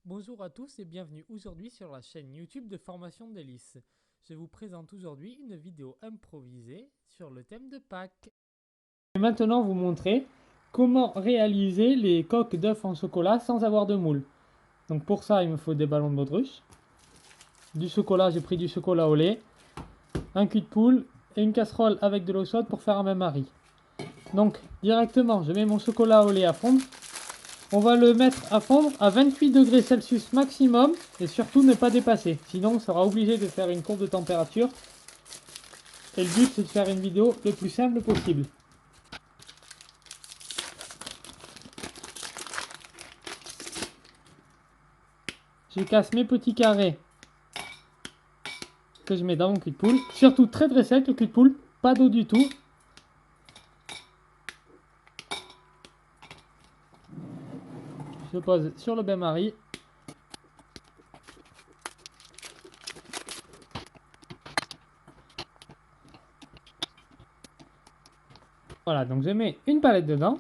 Bonjour à tous et bienvenue aujourd'hui sur la chaîne YouTube de Formation Délices. Je vous présente aujourd'hui une vidéo improvisée sur le thème de Pâques. Je vais maintenant vous montrer comment réaliser les coques d'œufs en chocolat sans avoir de moule. Donc pour ça, il me faut des ballons de baudruche, du chocolat, j'ai pris du chocolat au lait, un cul de poule et une casserole avec de l'eau chaude pour faire un bain-marie. Donc directement, je mets mon chocolat au lait à fondre. On va le mettre à fondre à 28 degrés Celsius maximum et surtout ne pas dépasser. Sinon, on sera obligé de faire une courbe de température. Et le but, c'est de faire une vidéo le plus simple possible. Je casse mes petits carrés que je mets dans mon cul de poule. Surtout très très sec le cul de poule, pas d'eau du tout. Je pose sur le bain-marie. Voilà, donc je mets une palette dedans.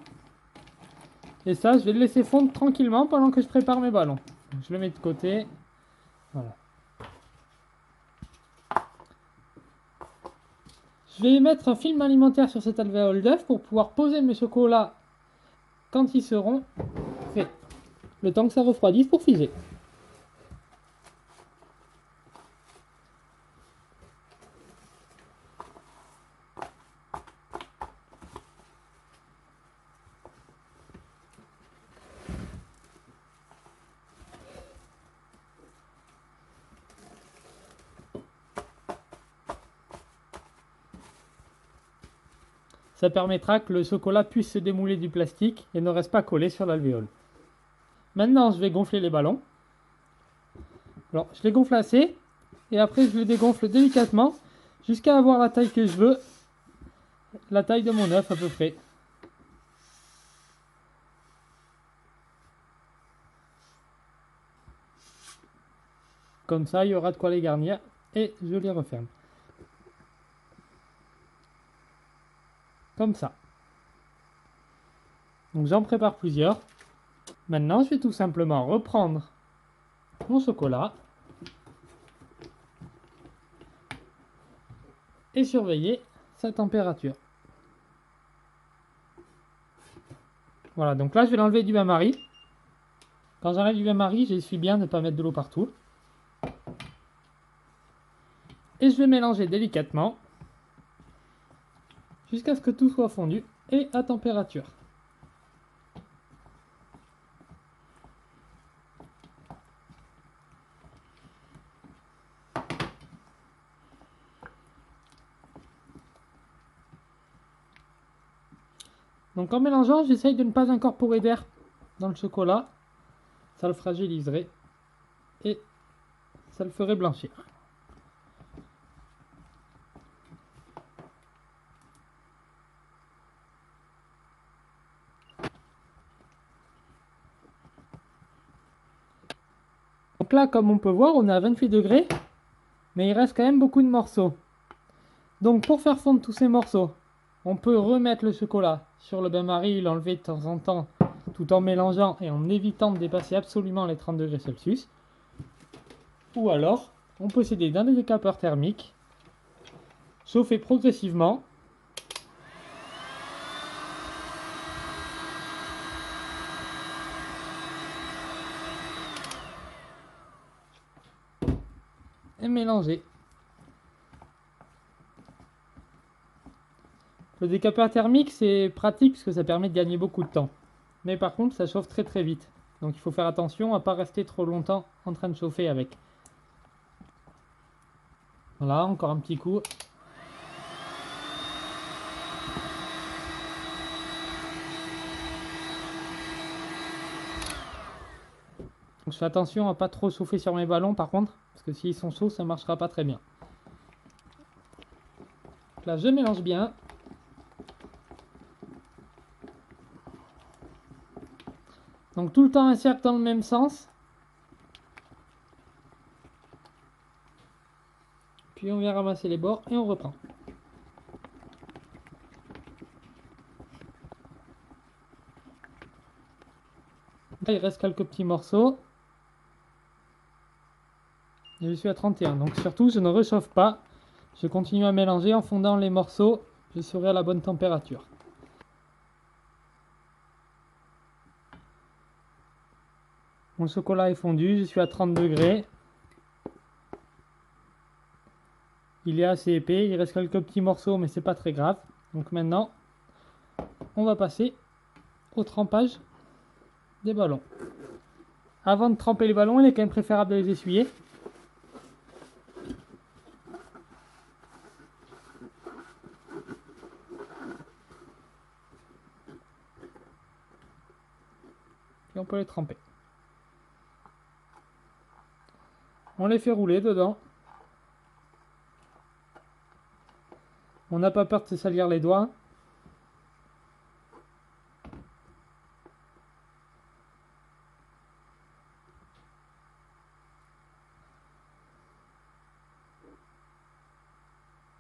Et ça, je vais le laisser fondre tranquillement pendant que je prépare mes ballons. Donc, je le mets de côté. Voilà. Je vais mettre un film alimentaire sur cet alvéole d'œuf pour pouvoir poser mes chocolats quand ils seront faits. Le temps que ça refroidisse pour figer. Ça permettra que le chocolat puisse se démouler du plastique et ne reste pas collé sur l'alvéole. Maintenant, je vais gonfler les ballons. Alors, je les gonfle assez et après je les dégonfle délicatement jusqu'à avoir la taille que je veux, la taille de mon œuf à peu près. Comme ça, il y aura de quoi les garnir et je les referme. Comme ça. Donc j'en prépare plusieurs. Maintenant, je vais tout simplement reprendre mon chocolat et surveiller sa température. Voilà, donc là je vais l'enlever du bain-marie. Quand j'enlève du bain-marie, j'essuie bien de ne pas mettre de l'eau partout. Et je vais mélanger délicatement jusqu'à ce que tout soit fondu et à température. Donc en mélangeant, j'essaye de ne pas incorporer d'air dans le chocolat. Ça le fragiliserait et ça le ferait blanchir. Donc là, comme on peut voir, on est à 28 degrés, mais il reste quand même beaucoup de morceaux. Donc pour faire fondre tous ces morceaux, on peut remettre le chocolat sur le bain-marie, l'enlever de temps en temps, tout en mélangeant et en évitant de dépasser absolument les 30 degrés Celsius. Ou alors, on peut s'aider d'un décapeur thermique, chauffer progressivement. Et mélanger. Le décapeur thermique, c'est pratique parce que ça permet de gagner beaucoup de temps. Mais par contre, ça chauffe très très vite. Donc il faut faire attention à ne pas rester trop longtemps en train de chauffer avec. Voilà, encore un petit coup. Donc, je fais attention à pas trop chauffer sur mes ballons par contre, parce que s'ils sont chauds, ça ne marchera pas très bien. Donc là, je mélange bien. Donc tout le temps un cercle dans le même sens. Puis on vient ramasser les bords et on reprend. Là, il reste quelques petits morceaux. Et je suis à 31. Donc surtout, je ne réchauffe pas. Je continue à mélanger en fondant les morceaux. Je serai à la bonne température. Mon chocolat est fondu, je suis à 30 degrés. Il est assez épais, il reste quelques petits morceaux, mais c'est pas très grave. Donc maintenant, on va passer au trempage des ballons. Avant de tremper les ballons, il est quand même préférable de les essuyer. Puis on peut les tremper. On les fait rouler dedans. On n'a pas peur de se salir les doigts.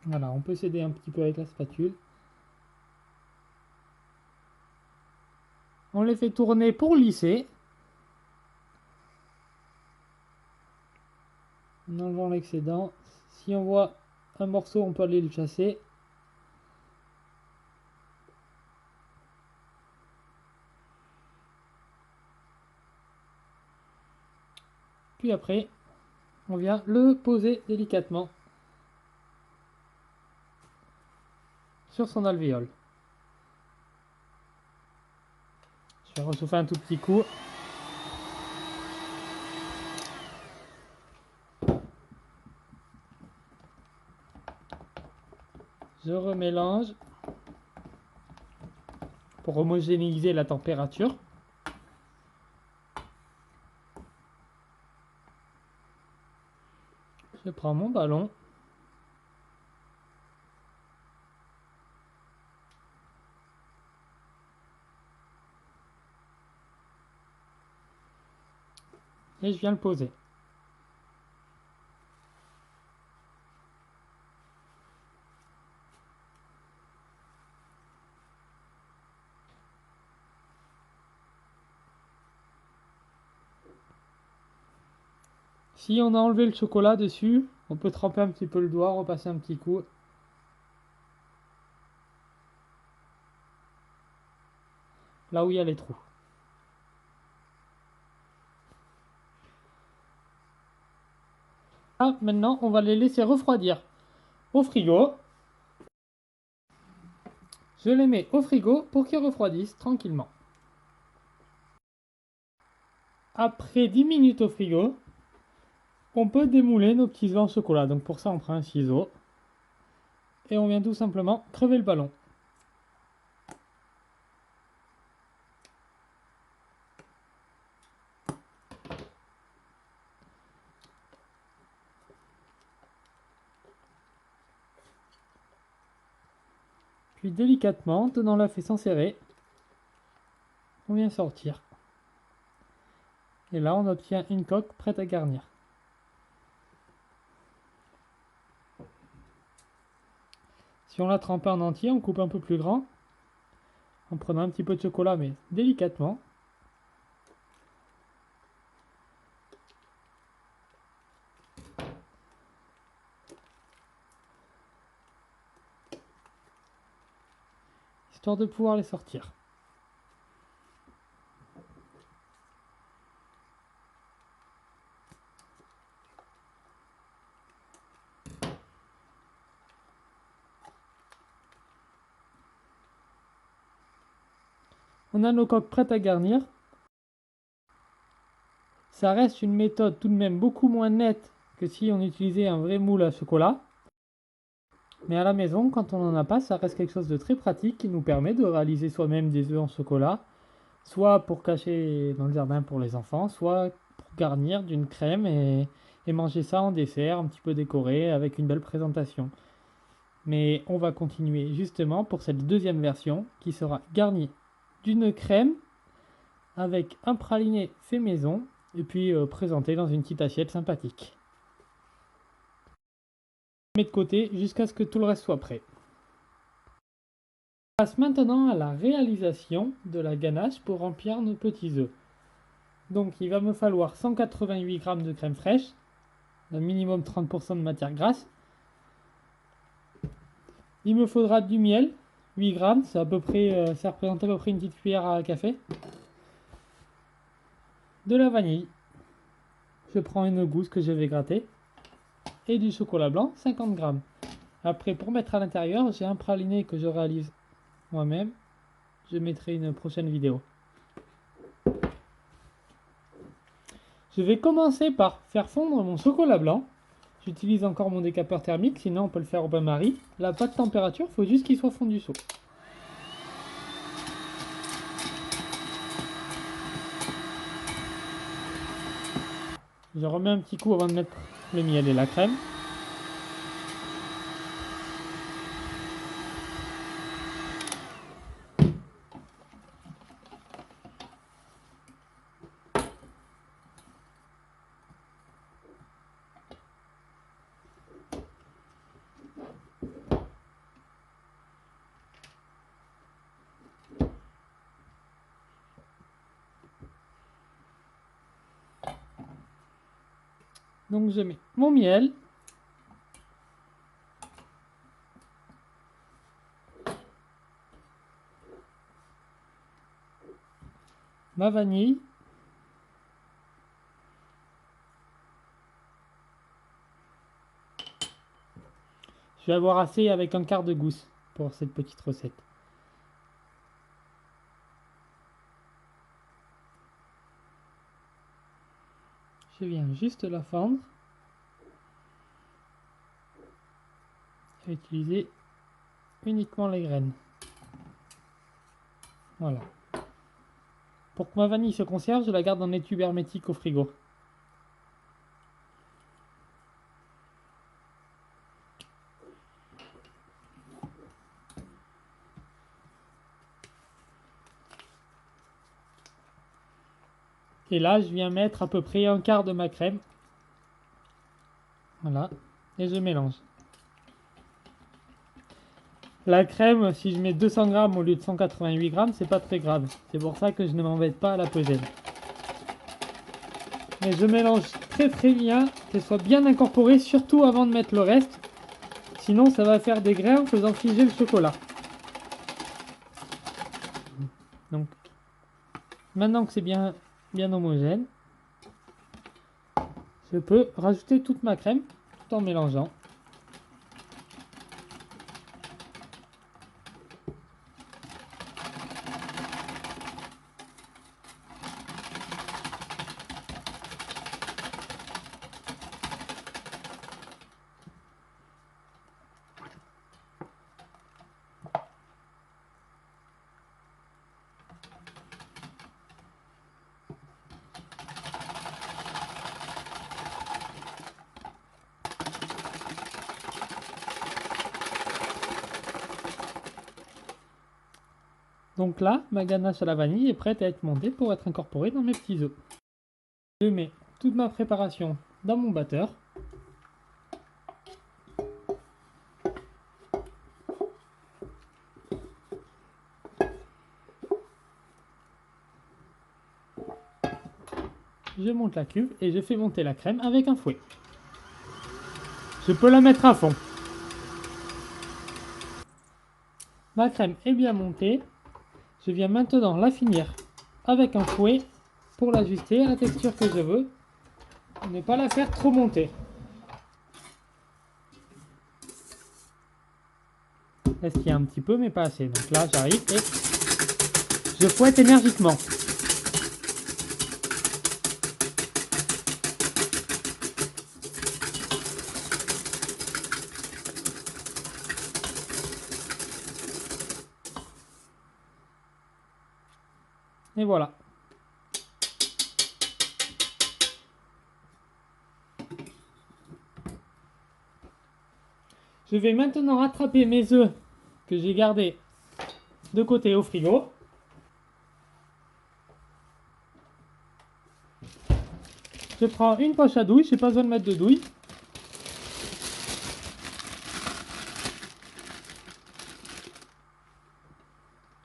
Voilà, on peut s'aider un petit peu avec la spatule. On les fait tourner pour lisser. En enlevant l'excédent. Si on voit un morceau, on peut aller le chasser. Puis après, on vient le poser délicatement sur son alvéole. Je vais ressouffler un tout petit coup. Je remélange pour homogénéiser la température. Je prends mon ballon. Et je viens le poser. Si on a enlevé le chocolat dessus, on peut tremper un petit peu le doigt, repasser un petit coup. Là où il y a les trous. Ah, maintenant, on va les laisser refroidir au frigo. Je les mets au frigo pour qu'ils refroidissent tranquillement. Après 10 minutes au frigo, on peut démouler nos petits œufs en chocolat. Donc pour ça, on prend un ciseau et on vient tout simplement crever le ballon. Puis délicatement, tenant la fée sans serrer, on vient sortir. Et là, on obtient une coque prête à garnir. Si on la trempe en entier, on coupe un peu plus grand, en prenant un petit peu de chocolat, mais délicatement. Histoire de pouvoir les sortir. On a nos coques prêtes à garnir. Ça reste une méthode tout de même beaucoup moins nette que si on utilisait un vrai moule à chocolat. Mais à la maison, quand on n'en a pas, ça reste quelque chose de très pratique qui nous permet de réaliser soi-même des œufs en chocolat, soit pour cacher dans le jardin pour les enfants, soit pour garnir d'une crème et manger ça en dessert, un petit peu décoré avec une belle présentation. Mais on va continuer justement pour cette deuxième version qui sera garnie d'une crème avec un praliné fait maison et puis présenté dans une petite assiette sympathique. On met de côté jusqu'à ce que tout le reste soit prêt. On passe maintenant à la réalisation de la ganache pour remplir nos petits œufs. Donc il va me falloir 188 g de crème fraîche, un minimum 30% de matière grasse. Il me faudra du miel, 8 grammes, c'est à peu près, ça représente à peu près une petite cuillère à café. De la vanille, je prends une gousse que je vais gratter. Et du chocolat blanc, 50 grammes. Après, pour mettre à l'intérieur, j'ai un praliné que je réalise moi-même. Je mettrai une prochaine vidéo. Je vais commencer par faire fondre mon chocolat blanc. J'utilise encore mon décapeur thermique, sinon on peut le faire au bain-marie. Là, pas de température, il faut juste qu'il soit fondu chaud. Je remets un petit coup avant de mettre le miel et la crème. Donc je mets mon miel. Ma vanille. Je vais avoir assez avec un quart de gousse pour cette petite recette. Je viens juste la fendre. Je vais utiliser uniquement les graines. Voilà. Pour que ma vanille se conserve, je la garde dans des tubes hermétiques au frigo. Et là, je viens mettre à peu près un quart de ma crème. Voilà. Et je mélange. La crème, si je mets 200 grammes au lieu de 188 grammes, c'est pas très grave. C'est pour ça que je ne m'embête pas à la peser. Mais je mélange très bien, qu'elle soit bien incorporée, surtout avant de mettre le reste. Sinon, ça va faire des grains en faisant figer le chocolat. Donc, maintenant que c'est bien homogène, je peux rajouter toute ma crème tout en mélangeant. Donc là, ma ganache à la vanille est prête à être montée pour être incorporée dans mes petits œufs. Je mets toute ma préparation dans mon batteur. Je monte la cuve et je fais monter la crème avec un fouet. Je peux la mettre à fond. Ma crème est bien montée. Je viens maintenant la finir avec un fouet pour l'ajuster à la texture que je veux. Ne pas la faire trop monter. Là, il y a un petit peu, mais pas assez. Donc là, j'arrive et je fouette énergiquement. Et voilà. Je vais maintenant rattraper mes œufs que j'ai gardés de côté au frigo. Je prends une poche à douille, je n'ai pas besoin de mettre de douille.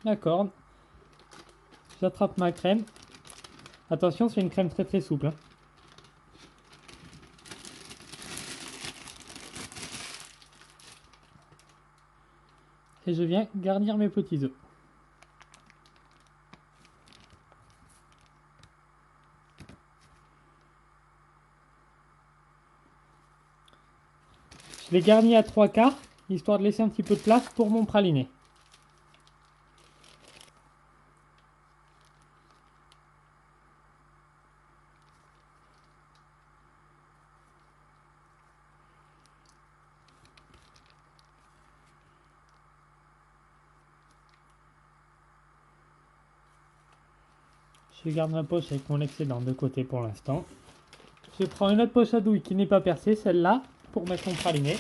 D'accord. J'attrape ma crème. Attention, c'est une crème très souple. Et je viens garnir mes petits œufs. Je les garnis à 3/4, histoire de laisser un petit peu de place pour mon praliné. Je garde ma poche avec mon excédent de côté pour l'instant. Je prends une autre poche à douille qui n'est pas percée, celle-là, pour mettre mon praliné.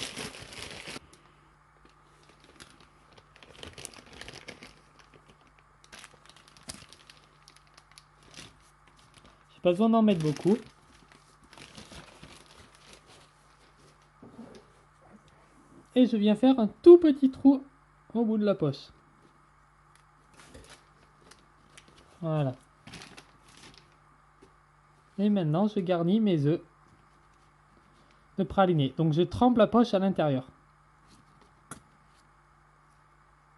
J'ai pas besoin d'en mettre beaucoup. Et je viens faire un tout petit trou au bout de la poche. Voilà. Et maintenant, je garnis mes œufs de praliné. Donc je trempe la poche à l'intérieur.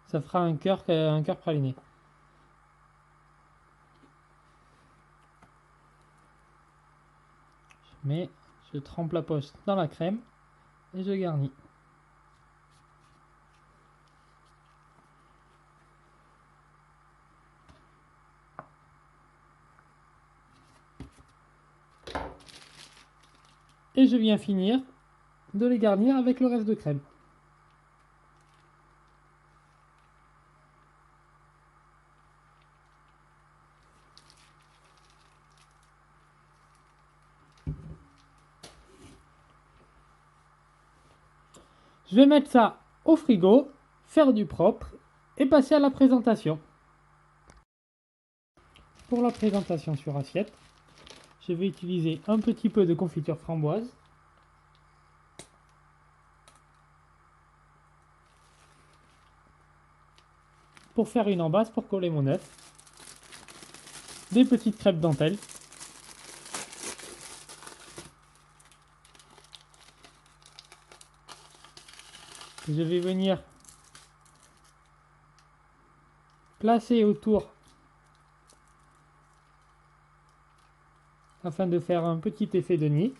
Ça fera un cœur praliné. Je trempe la poche dans la crème et je garnis. Et je viens finir de les garnir avec le reste de crème. Je vais mettre ça au frigo, faire du propre et passer à la présentation. Pour la présentation sur assiette, je vais utiliser un petit peu de confiture framboise. Pour faire une embase pour coller mon œuf. Des petites crêpes dentelles. Je vais venir placer autour afin de faire un petit effet de nid.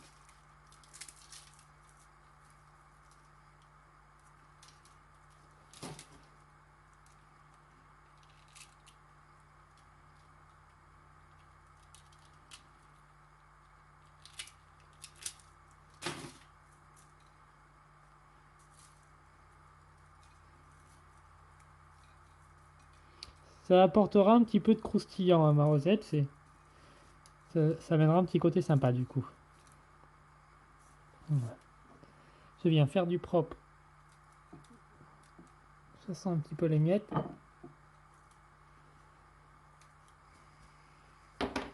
Ça apportera un petit peu de croustillant à ma recette, ça mènera un petit côté sympa du coup. Voilà. Je viens faire du propre. Ça sent un petit peu les miettes.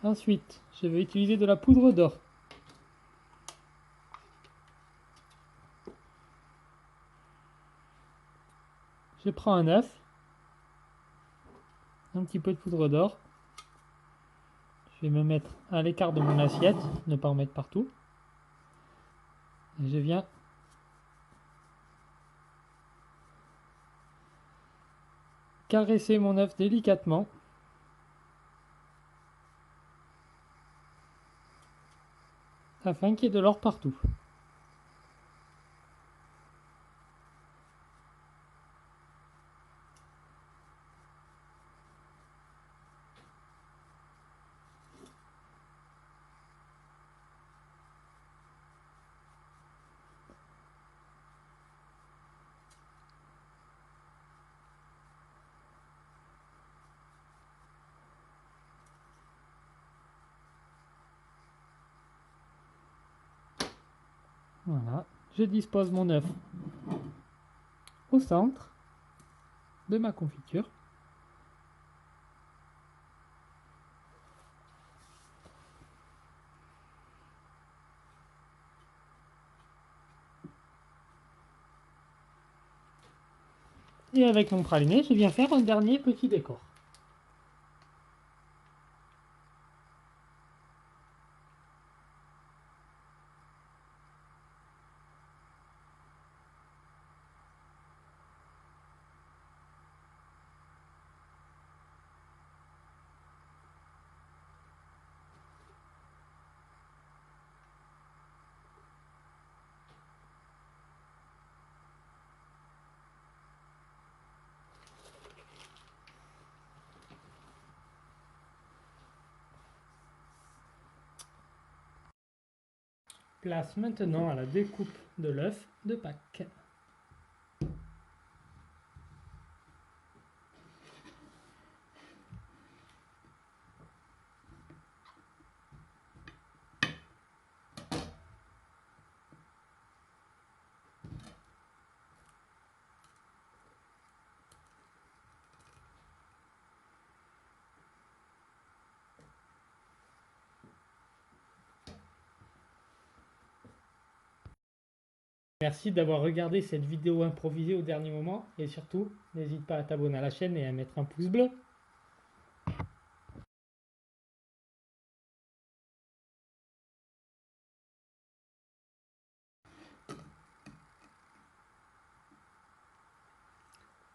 Ensuite, je vais utiliser de la poudre d'or. Je prends un œuf, un petit peu de poudre d'or. Je vais me mettre à l'écart de mon assiette, ne pas en mettre partout. Et je viens caresser mon œuf délicatement. Afin qu'il y ait de l'or partout. Voilà, je dispose mon œuf au centre de ma confiture. Et avec mon praliné, je viens faire un dernier petit décor. Place maintenant à la découpe de l'œuf de Pâques. Merci d'avoir regardé cette vidéo improvisée au dernier moment et surtout, n'hésite pas à t'abonner à la chaîne et à mettre un pouce bleu.